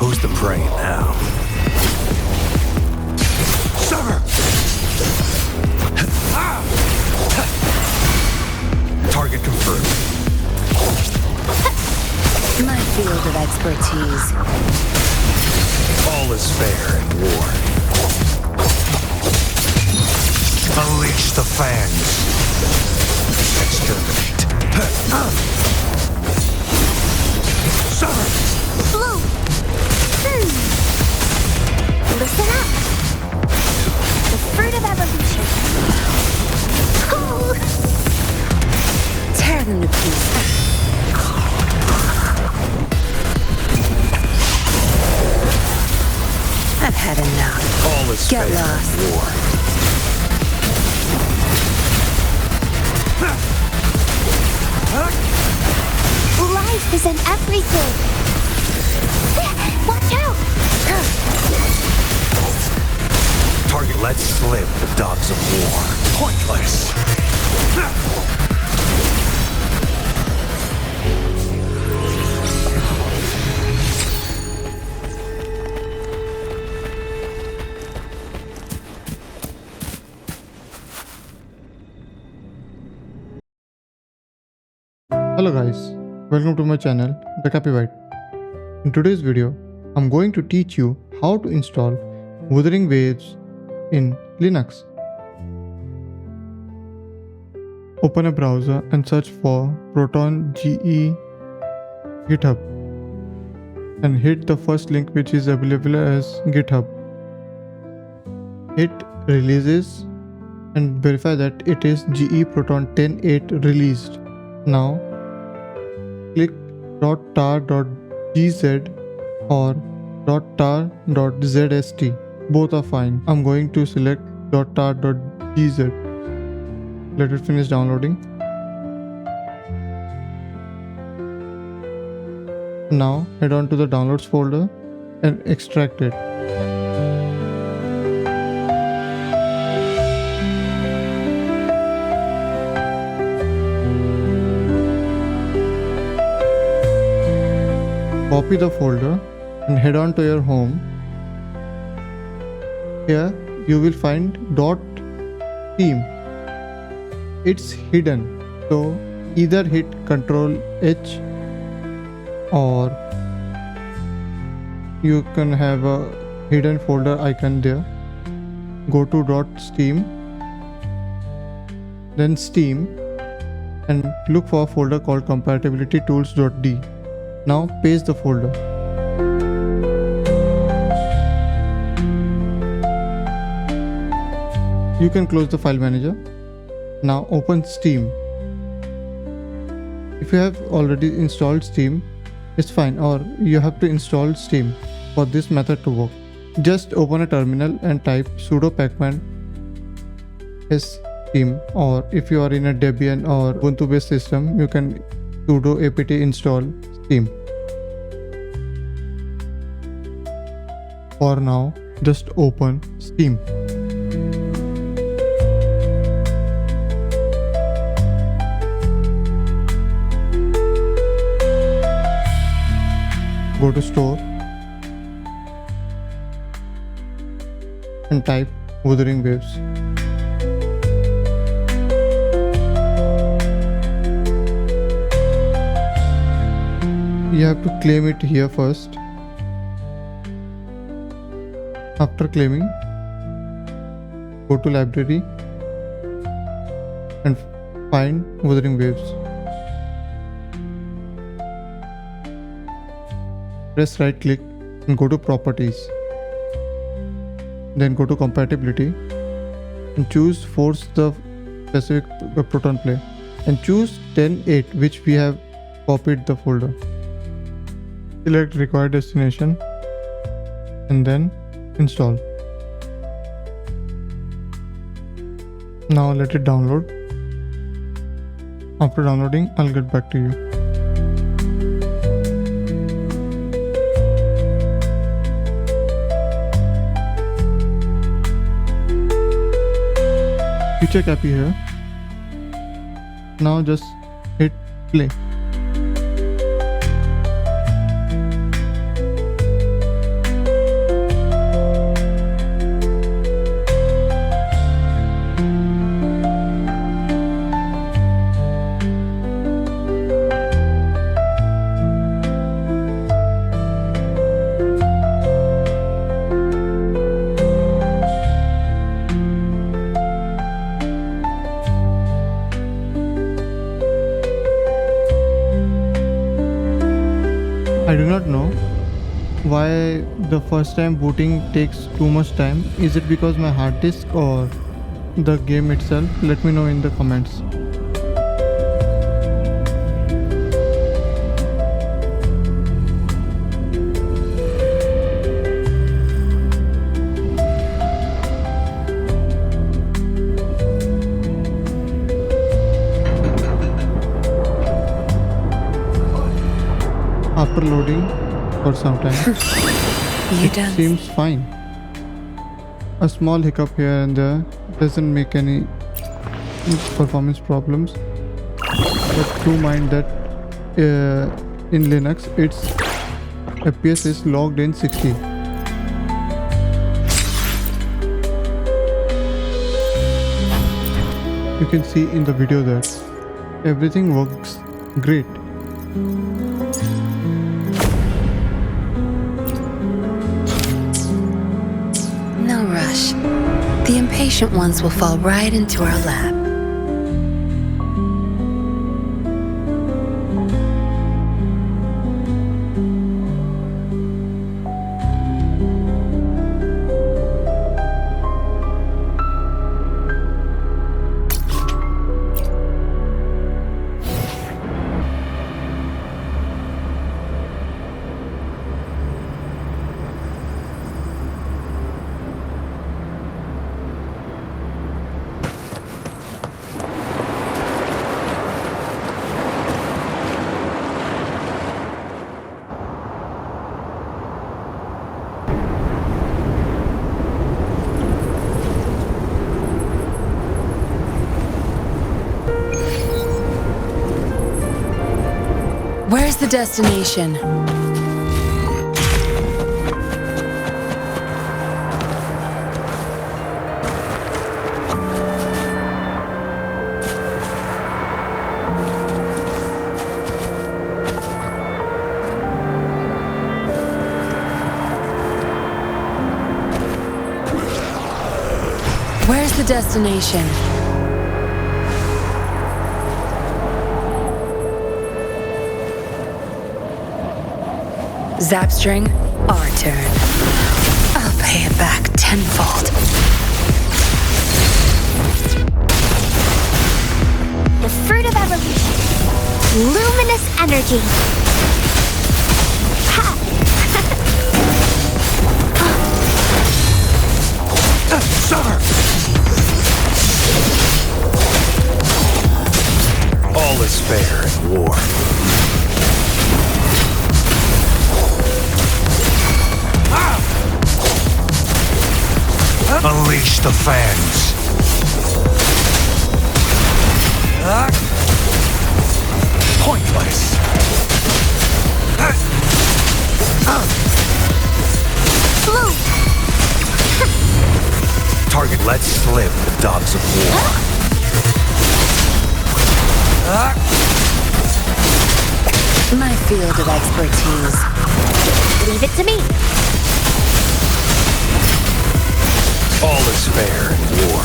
Who's the prey now? Sever! Target confirmed. My field of expertise. All is fair in war. Unleash the fangs. Exterminate. Sever! Blue! Listen up! The fruit of evolution. Tear them to pieces. I've had enough. All is Get fair lost. in war. Life is in everything. Watch out! Target let slip the dogs of war. Pointless. Hello guys, welcome to my channel The Copyright. In today's video, I'm going to teach you how to install Wuthering Waves in Linux. Open a browser and search for Proton-GE GitHub and hit the first link which is available as GitHub. Hit releases and verify that it is GE Proton 10.8 released. Now click .tar.gz or .tar.zst. Both are fine. I'm going to select .tar.gz. Let it finish downloading. Now head on to the downloads folder and extract it. Copy the folder and head on to your home. Here you will find .theme. It's hidden, so either hit Ctrl H or you can have a hidden folder icon there. Go to .steam, then Steam, and look for a folder called compatibility-tools.d. Now paste the folder. You can close the file manager. Now open Steam. If you have already installed Steam, it's fine, or you have to install Steam for this method to work. Just open a terminal and type sudo pacman steam, or if you are in a Debian or Ubuntu based system, you can sudo apt install Steam. For now, just open Steam. Go to store and type Wuthering Waves. You have to claim it here first. After claiming, go to library and find Wuthering Waves. Press right click and go to properties. Then go to compatibility and choose force the specific proton play and choose 10.8 which we have copied the folder. Select required destination and then install. Now let it download. After downloading, I'll get back to you. Feature copy here. Now just hit play. I do not know why the first time booting takes too much time. Is it because my hard disk or the game itself? Let me know in the comments. After loading for some time, You it done? seems fine. A small hiccup here and there doesn't make any performance problems, but do mind that in Linux its FPS is logged in 60. You can see in the video that everything works great. No rush. The impatient ones will fall right into our lap. Where's the destination? Where's the destination? Zapstring, our turn. I'll pay it back tenfold. The fruit of evolution. Luminous energy. Ha! Summer! All is fair in war. Unleash the fans. Pointless. Blue. Target, let's slip the dogs of war. My field of expertise. Leave it to me. All is fair in war.